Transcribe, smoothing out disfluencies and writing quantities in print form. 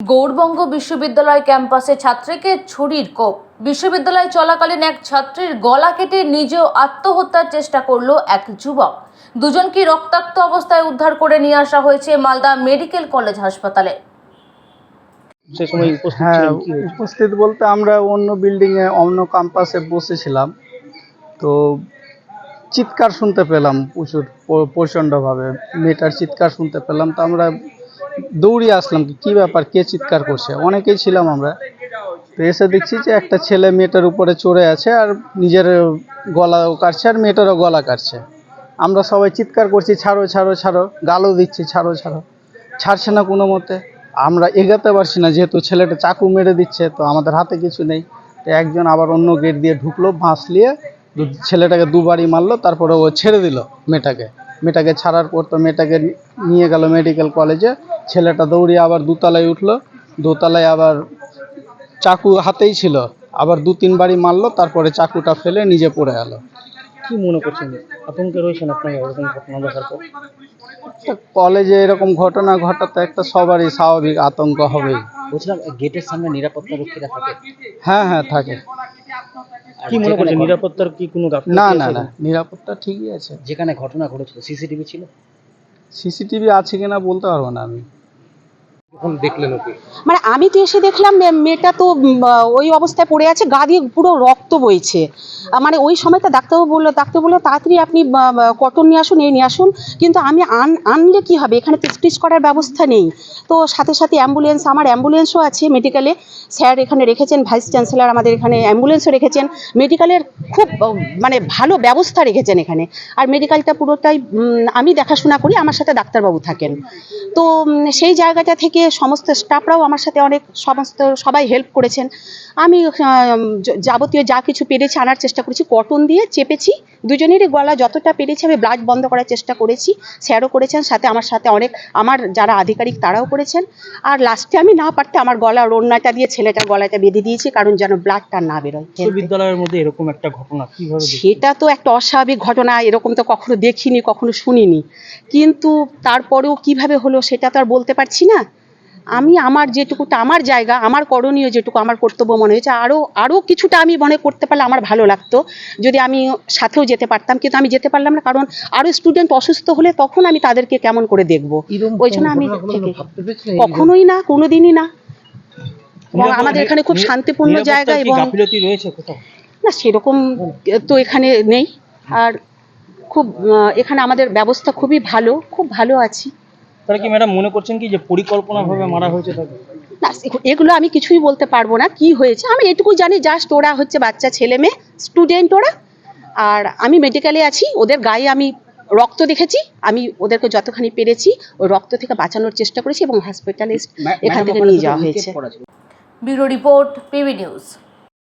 গৌড়বঙ্গ বিশ্ববিদ্যালয় ক্যাম্পাসে ছাত্রীকে ছুরির কোপ। বিশ্ববিদ্যালয়ে চলাকালীন এক ছাত্রীর গলা কেটে নিজেও আত্মহত্যার চেষ্টা করলো এক যুবক। দুজনকে রক্তাক্ত অবস্থায় উদ্ধার করে নিয়ে আসা হয়েছে মালদা মেডিকেল কলেজ হাসপাতালে। উপস্থিত বলতে আমরা অন্য বিল্ডিংয়ে অন্য ক্যাম্পাসে বসেছিলাম, তো চিৎকার শুনতে পেলাম প্রচণ্ডভাবে। মেয়েটার চিৎকার শুনতে পেলাম, তো আমরা দৌড়িয়ে আসলাম, কি ব্যাপার, কে চিৎকার করছে। অনেকেই ছিলাম আমরা, তো এসে দেখছি যে একটা ছেলে মেয়েটার উপরে চড়ে আছে আর নিজের গলাও কাটছে আর মেয়েটারও গলা কাটছে। আমরা সবাই চিৎকার করছি, ছাড়ো ছাড়ো ছাড়ো, গালও দিচ্ছি, ছাড়ো ছাড়ো, ছাড়ছে না কোনো মতে। আমরা এগাতে পারছি না, যেহেতু ছেলেটা চাকু মেরে দিচ্ছে, তো আমাদের হাতে কিছু নেই। তো একজন আবার অন্য গেট দিয়ে ঢুকলো, ভাঁস নিয়ে ছেলেটাকে দুবারই মারলো, তারপরে ও ছেড়ে দিল মেয়েটাকে ছাড়ার পর তো মেয়েটাকে নিয়ে গেল মেডিকেল কলেজে। ছেলেটা দৌড়িয়ে আবার দোতলায় উঠলো, দোতলায় আবার চাকু হাতেই ছিল, আবার 2-3 বারই মারলো, তারপরে চাকুটা ফেলে নিজে পড়ে গেল। কি মনে করছেন, আতঙ্কে রয়েছেন আপনারা এরকম ঘটনা দেখার পর? কলেজে এরকম ঘটনা ঘটাতে একটা সবারই স্বাভাবিক আতঙ্ক হবেই। বলছিলাম, গেটের সামনে নিরাপত্তা রক্ষীরা থাকে? হ্যাঁ থাকে। কি মনে করছেন, নিরাপত্তার কি কোনো গাফিলতি না আছে? না না, নিরাপত্তা ঠিকই আছে। যেখানে ঘটনা ঘটেছিল সিসিটিভি ছিল? সিসিটিভি আছে কিনা বলতে পারবো না আমি। কখন দেখলেন ওকে? মানে আমি তো এসে দেখলাম মেয়েটা তো ওই অবস্থায় পড়ে আছে, গা দিয়ে পুরো রক্ত বইছে। মানে ওই সময়টা ডাক্তারবাবু বললো তাড়াতাড়ি আপনি কটন নিয়ে আসুন, এই নিয়ে আসুন। কিন্তু আমি আনলে কি হবে, এখানে তো স্টিচ করার ব্যবস্থা নেই। তো সাথে সাথে আমার অ্যাম্বুলেন্সও আছে মেডিকেলে। স্যার এখানে রেখেছেন, ভাইস চ্যান্সেলর আমাদের এখানে অ্যাম্বুলেন্সও রেখেছেন। মেডিকেলের খুব মানে ভালো ব্যবস্থা রেখেছেন এখানে। আর মেডিকেলটা পুরোটাই আমি দেখাশোনা করি, আমার সাথে ডাক্তারবাবু থাকেন। তো সেই জায়গাটা থেকে সমস্ত স্টাফরাও আমার সাথে সবাই হেল্প করেছেন। আমি যাবতীয় যা কিছু পেরেছি আনার চেষ্টা করেছি, কটন দিয়ে চেপেছি, দুজনেরই গলা যতটা পেরেছি আমি ব্লাড বন্ধ করার চেষ্টা করেছি। স্যারও করেছেন, সাথে অনেক আমার যারা আধিকারিক তারাও করেছেন। আর লাস্টে আমি না পারতে আমার গলার ওড়নাটা দিয়ে ছেলেটার গলাটা বেঁধে দিয়েছি, কারণ যেন ব্লাডটা না বেরোয়। বিশ্ববিদ্যালয়ের মধ্যে এরকম একটা ঘটনা কিভাবে? সেটা তো একটা অস্বাভাবিক ঘটনা, এরকম তো কখনো দেখিনি, কখনো শুনিনি। কিন্তু তারপরেও কিভাবে হলো সেটা তো আর বলতে পারছি না। আমি আমার যেটুকুটা, আমার জায়গা, আমার করণীয় যেটুকু আমার কর্তব্য মনে হয়েছে, আরও কিছুটা আমি মনে করতে পারলে আমার ভালো লাগতো, যদি আমি সাথেও যেতে পারতাম। কিন্তু আমি যেতে পারলাম না, কারণ আরও স্টুডেন্ট অসুস্থ হলে তখন আমি তাদেরকে কেমন করে দেখবো, ওই জন্য আমি কখনোই না, কোনোদিনই না। এবং আমাদের এখানে খুব শান্তিপূর্ণ জায়গা, এবং গাফিলতি রয়েছে কোথাও না সেরকম তো এখানে নেই। আর খুব এখানে আমাদের ব্যবস্থা খুবই ভালো, খুব ভালো আছি। তাহলে কি ম্যাডাম মনে করছেন কি যে পরিকল্পনাভাবে মারা হয়েছে তাকে? না, এগুলো আমি কিছুই বলতে পারবো না কি হয়েছে। আমি এটুকু জানি, জাস্ট ওরা হচ্ছে বাচ্চা ছেলে মেয়ে স্টুডেন্ট ওরা। আর আমি মেডিকেলে আছি, ওদের গায়ে আমি রক্ত দেখেছি, আমি ওদেরকে যতখানি পেরেছি ওই রক্ত থেকে বাঁচানোর চেষ্টা করেছি এবং হসপিটালিস্ট এখান থেকে নিয়ে যাওয়া হয়েছে। Bureau report, PB news.